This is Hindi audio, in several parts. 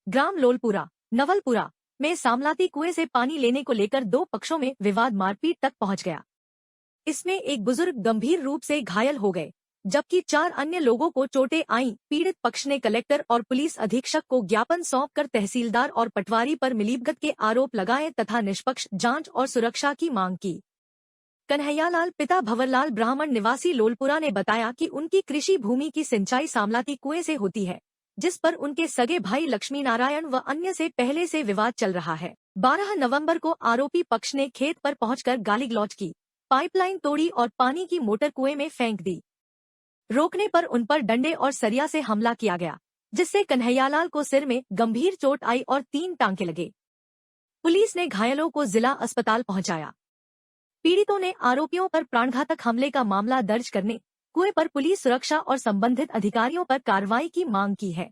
ग्राम लोलपुरा नवलपुरा में सामलाती कुएं से पानी लेने को लेकर दो पक्षों में विवाद मारपीट तक पहुंच गया। इसमें एक बुजुर्ग गंभीर रूप से घायल हो गए, जबकि 4 अन्य लोगों को चोटें आईं। पीड़ित पक्ष ने कलेक्टर और पुलिस अधीक्षक को ज्ञापन सौंपकर तहसीलदार और पटवारी पर मिलीभगत के आरोप लगाए तथा निष्पक्ष जांच और सुरक्षा की मांग की। कन्हैयालाल पिता भंवरलाल ब्राह्मण निवासी लोलपुरा ने बताया कि उनकी कृषि भूमि की सिंचाई सामलाती कुएं से होती है, जिस पर उनके सगे भाई लक्ष्मी नारायण व अन्य से पहले से विवाद चल रहा है। 12 नवंबर को आरोपी पक्ष ने खेत पर पहुंचकर गाली गलौज की, पाइपलाइन तोड़ी और पानी की मोटर कुएं में फेंक दी। रोकने पर उन पर डंडे और सरिया से हमला किया गया, जिससे कन्हैयालाल को सिर में गंभीर चोट आई और 3 टांके लगे। पुलिस ने घायलों को जिला अस्पताल पहुंचाया। पीड़ितों ने आरोपियों पर प्राणघातक हमले का मामला दर्ज करने, कुएं पर पुलिस सुरक्षा और संबंधित अधिकारियों पर कार्रवाई की मांग की है।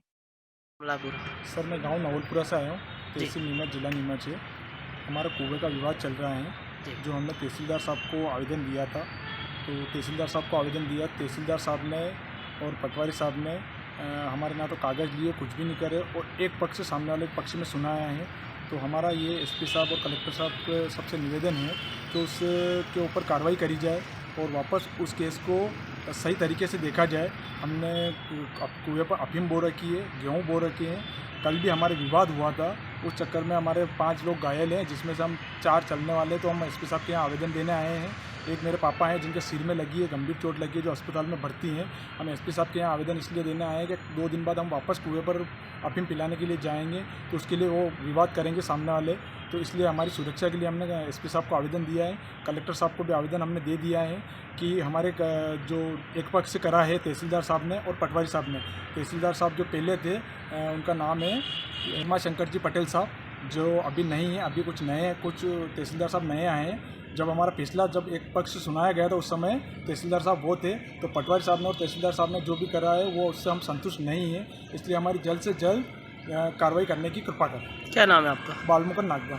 सर, मैं गांव नवलपुरा से आया हूँ, तहसील नीमच, जिला नीमच है। हमारा कुएं का विवाद चल रहा है, जो हमने तहसीलदार साहब को आवेदन दिया था। तो तहसीलदार साहब को आवेदन दिया, तहसीलदार साहब ने और पटवारी साहब ने हमारे ना तो कागज़ लिए, कुछ भी नहीं करे और एक पक्ष से सामने वाले पक्ष में सुनाया है। तो हमारा ये एसपी साहब और कलेक्टर साहब के सबसे निवेदन है कि उसके ऊपर कार्रवाई करी जाए और वापस उस केस को सही तरीके से देखा जाए। हमने कुएं पर अफीम बो रखी है, गेहूँ बो रखे हैं। कल भी हमारे विवाद हुआ था, उस चक्कर में हमारे 5 लोग घायल हैं, जिसमें से हम 4 चलने वाले। तो हम एसपी साहब के यहाँ आवेदन देने आए हैं। एक मेरे पापा हैं जिनके सिर में लगी है, गंभीर चोट लगी है, जो अस्पताल में भर्ती हैं। हम एसपी साहब के यहाँ आवेदन इसलिए देने आए हैं कि 2 दिन बाद हम वापस कुएं पर अफीम पिलाने के लिए जाएंगे, तो उसके लिए वो विवाद करेंगे सामने वाले। तो इसलिए हमारी सुरक्षा के लिए हमने एसपी साहब को आवेदन दिया है। कलेक्टर साहब को भी आवेदन हमने दे दिया है कि हमारे जो एक पक्ष से करा है तहसीलदार साहब ने और पटवारी साहब ने। तहसीलदार साहब जो पहले थे, उनका नाम है उमाशंकर जी पटेल साहब, जो अभी नहीं है, अभी कुछ नए कुछ तहसीलदार साहब नए आए हैं। जब हमारा फैसला जब एक पक्ष सुनाया गया था, उस समय तहसीलदार साहब वो थे। तो पटवारी साहब ने और तहसीलदार साहब ने जो भी करा है वो उससे हम संतुष्ट नहीं है, इसलिए हमारी जल्द से जल्द कार्रवाई करने की कृपा करें। क्या नाम है आपका? बालमुकुंद नागदा।